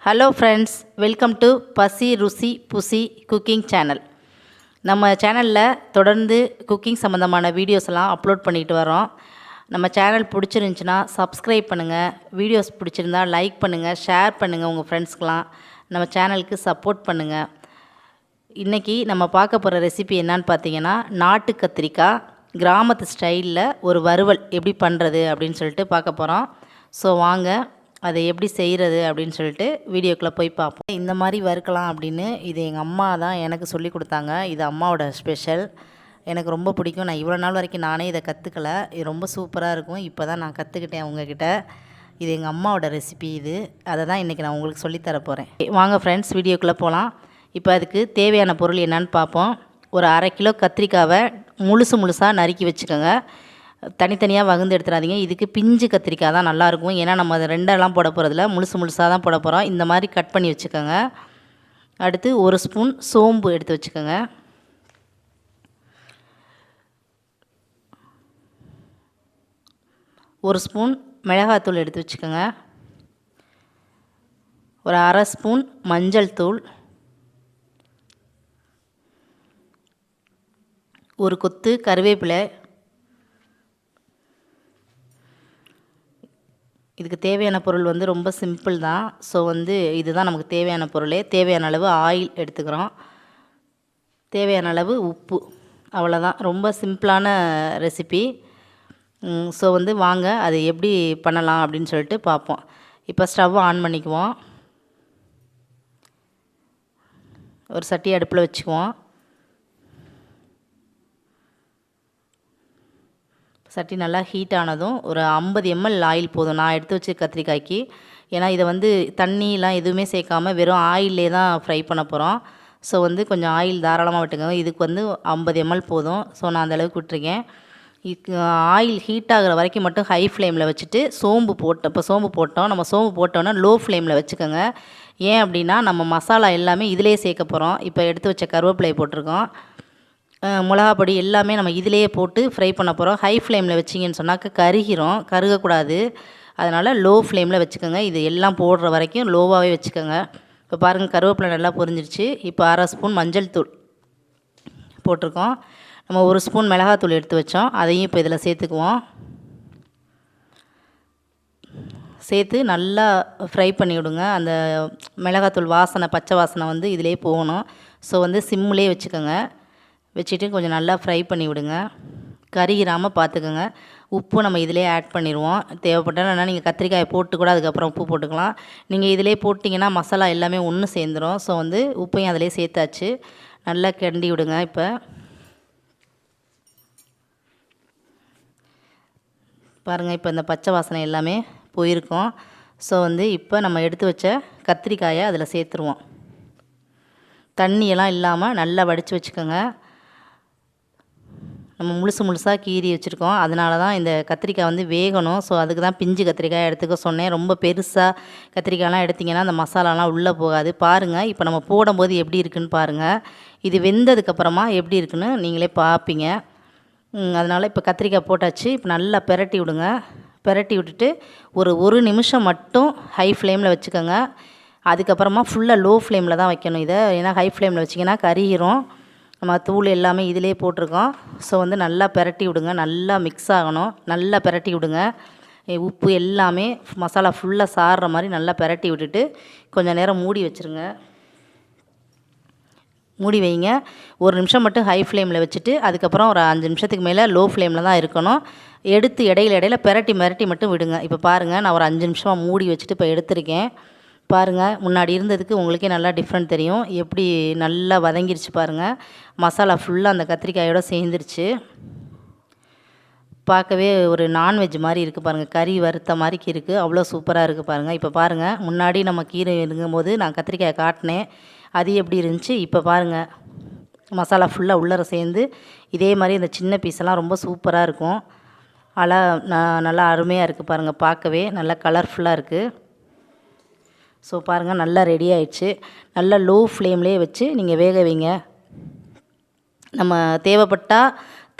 Hello friends, welcome to பசி ருசி புசி cooking channel. நம்ம சேனலில் தொடர்ந்து குக்கிங் சம்மந்தமான வீடியோஸ் எல்லாம் அப்லோட் பண்ணிட்டு வரோம். நம்ம சேனல் பிடிச்சிருந்துச்சின்னா சப்ஸ்கிரைப் பண்ணுங்கள், வீடியோஸ் பிடிச்சிருந்தா லைக் பண்ணுங்கள், ஷேர் பண்ணுங்கள், உங்கள் ஃப்ரெண்ட்ஸ்க்கெலாம் நம்ம சேனலுக்கு சப்போர்ட் பண்ணுங்கள். இன்றைக்கி நம்ம பார்க்க போகிற ரெசிபி என்னான்னு பார்த்தீங்கன்னா, நாட்டு கத்திரிக்காய் கிராமத்து ஸ்டைலில் ஒரு வறுவல் எப்படி பண்ணுறது அப்படின்னு சொல்லிட்டு பார்க்க போகிறோம். ஸோ வாங்க அதை எப்படி செய்கிறது அப்படின்னு சொல்லிட்டு வீடியோக்குள்ளே போய் பார்ப்போம். இந்த மாதிரி வறுக்கலாம் அப்படின்னு இது எங்கள் அம்மா தான் எனக்கு சொல்லி கொடுத்தாங்க. இது அம்மாவோட ஸ்பெஷல், எனக்கு ரொம்ப பிடிக்கும். நான் இவ்வளோ நாள் வரைக்கும் நானே இதை கற்றுக்கல. இது ரொம்ப சூப்பராக இருக்கும். இப்போ தான் நான் கற்றுக்கிட்டேன் உங்ககிட்ட. இது எங்கள் அம்மாவோட ரெசிபி. இது அதை தான் இன்றைக்கி நான் உங்களுக்கு சொல்லித்தர போகிறேன். வாங்க ஃப்ரெண்ட்ஸ், வீடியோக்குள்ளே போகலாம். இப்போ அதுக்கு தேவையான பொருள் என்னன்னு பார்ப்போம். ஒரு 1/2 கிலோ கத்திரிக்காவை முழுசாக நறுக்கி வச்சுக்கோங்க. தனித்தனியாக வகுந்து எடுத்துடாதீங்க. இதுக்கு பிஞ்சு கத்திரிக்காய் தான் நல்லாயிருக்கும். ஏன்னா நம்ம அதை ரெண்டெல்லாம் போட போகிறதில்ல, முழுசாக தான் போட போகிறோம். இந்த மாதிரி கட் பண்ணி வச்சுக்கோங்க. அடுத்து 1 ஸ்பூன் சோம்பு எடுத்து வச்சுக்கோங்க. ஒரு ஸ்பூன் மிளகாத்தூள் எடுத்து வச்சுக்கோங்க. ஒரு 1/2 ஸ்பூன் மஞ்சள் தூள், ஒரு கொத்து கருவேப்பிலை. இதுக்கு தேவையான பொருள் ரொம்ப சிம்பிள் தான். ஸோ இதுதான் நமக்கு தேவையான பொருளே. தேவையான அளவு ஆயில் எடுத்துக்கிறோம், தேவையான அளவு உப்பு, அவ்வளோதான். ரொம்ப சிம்பிளான ரெசிபி. ஸோ வாங்க அது எப்படி பண்ணலாம் அப்படின்னு சொல்லிட்டு பார்ப்போம். இப்போ ஸ்டவ் ஆன் பண்ணிக்குவோம். ஒரு சட்டி அடுப்பில் வச்சுக்குவோம். சட்டி நல்லா ஹீட் ஆனதும் ஒரு 50 ml ஆயில் போதும் நான் எடுத்து வச்சு கத்திரிக்காய்க்கு. ஏன்னா இதை தண்ணிலாம் எதுவுமே சேர்க்காமல் வெறும் ஆயிலே தான் ஃப்ரை பண்ண போகிறோம். ஸோ கொஞ்சம் ஆயில் தாராளமாக விட்டுக்கோங்க. இதுக்கு 50 ml போதும். ஸோ நான் அந்தளவுக்கு விட்டுருக்கேன். ஆயில் ஹீட் ஆகிற வரைக்கும் மட்டும் ஹை ஃப்ளேமில் வச்சுட்டு சோம்பு போட்டோம். நம்ம சோம்பு போட்டோன்னா லோ ஃப்ளேமில் வச்சுக்கோங்க. ஏன் அப்படின்னா நம்ம மசாலா எல்லாமே இதிலே சேர்க்க போகிறோம். இப்போ எடுத்து வச்ச கருவேப்பிலையை போட்டிருக்கோம், மிளகாப்பொடி எல்லாமே நம்ம இதிலேயே போட்டு ஃப்ரை பண்ண போகிறோம். ஹை ஃப்ளேமில் வச்சிங்கன்னு சொன்னாக்க கருகக்கூடாது. அதனால் லோ ஃப்ளேமில் வச்சுக்கோங்க. இது எல்லாம் போடுற வரைக்கும் லோவாகவே வச்சுக்கோங்க. இப்போ பாருங்கள், கருவேப்பிலை நல்லா பொரிஞ்சிருச்சு. இப்போ 1/2 ஸ்பூன் மஞ்சள் தூள் போட்டிருக்கோம். நம்ம 1 ஸ்பூன் மிளகாத்தூள் எடுத்து வச்சோம், அதையும் இப்போ இதில் சேர்த்துக்குவோம். சேர்த்து நல்லா ஃப்ரை பண்ணி விடுங்க. அந்த மிளகாத்தூள் வாசனை, பச்சை வாசனை இதிலே போகணும். ஸோ சிம்மிலே வச்சுக்கோங்க. வச்சுட்டு கொஞ்சம் நல்லா ஃப்ரை பண்ணி விடுங்க. கருகிராமல் பார்த்துக்கோங்க. உப்பு நம்ம இதிலே ஆட் பண்ணிடுவோம். தேவைப்பட்டால் நீங்கள் கத்திரிக்காயை போட்டு கூட அதுக்கப்புறம் உப்பு போட்டுக்கலாம். நீங்கள் இதிலே போட்டிங்கன்னா மசாலா எல்லாமே ஒன்று சேர்ந்துடும். ஸோ உப்பையும் அதிலே சேர்த்தாச்சு. நல்லா கிண்டி விடுங்க. இப்போ பாருங்கள், இப்போ இந்த பச்சை வாசனை எல்லாமே போயிருக்கும். ஸோ இப்போ நம்ம எடுத்து வச்ச கத்திரிக்காயை அதில் சேர்த்துருவோம். தண்ணியெல்லாம் இல்லாமல் நல்லா வடித்து வச்சுக்கோங்க. நம்ம முழுசாக கீறி வச்சுருக்கோம். அதனால தான் இந்த கத்திரிக்காய் வேகணும். ஸோ அதுக்கு தான் பிஞ்சு கத்திரிக்காய் எடுத்துக்க சொன்னேன். ரொம்ப பெருசாக கத்திரிக்காயெலாம் எடுத்திங்கன்னா அந்த மசாலாலாம் உள்ளே போகாது. பாருங்கள், இப்போ நம்ம போடும்போது எப்படி இருக்குதுன்னு பாருங்கள். இது வெந்ததுக்கப்புறமா எப்படி இருக்குன்னு நீங்களே பார்ப்பீங்க. அதனால் இப்போ கத்திரிக்காய் போட்டாச்சு. இப்போ நல்லா பெரட்டி விடுங்க. பெரட்டி விட்டுட்டு ஒரு நிமிஷம் மட்டும் ஹை ஃப்ளேமில் வச்சுக்கோங்க. அதுக்கப்புறமா ஃபுல்லாக லோ ஃப்ளேமில் தான் வைக்கணும் இதை. ஏன்னா ஹை ஃப்ளேமில் வச்சிங்கன்னா கருகிரும். நம்ம தூள் எல்லாமே இதிலே போட்டிருக்கோம். ஸோ நல்லா பெரட்டி விடுங்க. நல்லா மிக்ஸ் ஆகணும். நல்லா பெரட்டி விடுங்க. உப்பு எல்லாமே மசாலா ஃபுல்லாக சாறுற மாதிரி நல்லா பெரட்டி விட்டுட்டு கொஞ்சம் நேரம் மூடி வச்சுருங்க. மூடி வைங்க. 1 நிமிஷம் மட்டும் ஹை ஃப்ளேமில் வச்சுட்டு அதுக்கப்புறம் ஒரு 5 நிமிஷத்துக்கு மேலே லோ ஃப்ளேமில் தான் இருக்கணும். எடுத்து இடையில பெரட்டி மட்டும் விடுங்க. இப்போ பாருங்கள், நான் ஒரு 5 நிமிஷமாக மூடி வச்சுட்டு இப்போ எடுத்திருக்கேன். பாருங்கள், முன்னாடி இருந்ததுக்கு உங்களுக்கே நல்லா டிஃப்ரெண்ட் தெரியும். எப்படி நல்லா வதங்கிருச்சு பாருங்கள். மசாலா ஃபுல்லாக அந்த கத்திரிக்காயோடு சேர்ந்துருச்சு. பார்க்கவே ஒரு நான்வெஜ் மாதிரி இருக்குது பாருங்கள். கறி வறுத்த மாதிரிக்கு இருக்குது. அவ்வளோ சூப்பராக இருக்குது பாருங்கள். இப்போ பாருங்கள், முன்னாடி நம்ம கீரை இருக்கும்போது நான் கத்திரிக்காயை காட்டினேன், அது எப்படி இருந்துச்சு. இப்போ பாருங்கள், மசாலா ஃபுல்லாக உள்ளர சேர்ந்து இதே மாதிரி இந்த சின்ன பீஸெல்லாம் ரொம்ப சூப்பராக இருக்கும். நல்லா அருமையாக இருக்குது பாருங்கள். பார்க்கவே நல்லா கலர்ஃபுல்லாக இருக்குது. ஸோ பாருங்கள், நல்லா ரெடி ஆயிடுச்சு. நல்லா லோ ஃப்ளேம்லேயே வச்சு நீங்கள் வேக வைங்க. நம்ம தேவைப்பட்டால்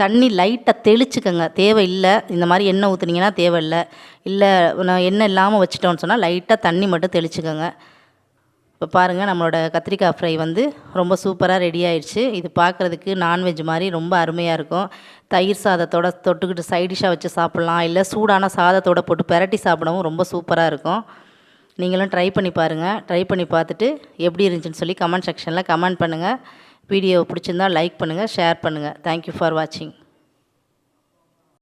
தண்ணி லைட்டாக தெளிச்சுக்கோங்க. தேவையில்லை இந்த மாதிரி எண்ணெய் ஊற்றுனீங்கன்னா தேவையில்லை. இல்லை நான் எண்ணெய் இல்லாமல் வச்சுட்டோன்னு சொன்னால் லைட்டாக தண்ணி மட்டும் தெளிச்சுக்கோங்க. இப்போ பாருங்கள், நம்மளோட கத்திரிக்காய் ஃப்ரை வந்து ரொம்ப சூப்பராக ரெடி ஆயிடுச்சு. இது பார்க்குறதுக்கு நான்வெஜ் மாதிரி ரொம்ப அருமையாக இருக்கும். தயிர் சாதத்தோட தொட்டுக்கிட்டு சைடிஷ்ஷாக வச்சு சாப்பிட்லாம், இல்லை சூடான சாதத்தோடு போட்டு பெரட்டி சாப்பிடவும் ரொம்ப சூப்பராக இருக்கும். நீங்களும் ட்ரை பண்ணி பாருங்கள். ட்ரை பண்ணி பார்த்துட்டு எப்படி இருந்துச்சுன்னு சொல்லி கமெண்ட் செக்ஷனில் கமெண்ட் பண்ணுங்கள். வீடியோவை பிடிச்சிருந்தால் லைக் பண்ணுங்கள், ஷேர் பண்ணுங்கள். தேங்க்யூ ஃபார் வாட்சிங்.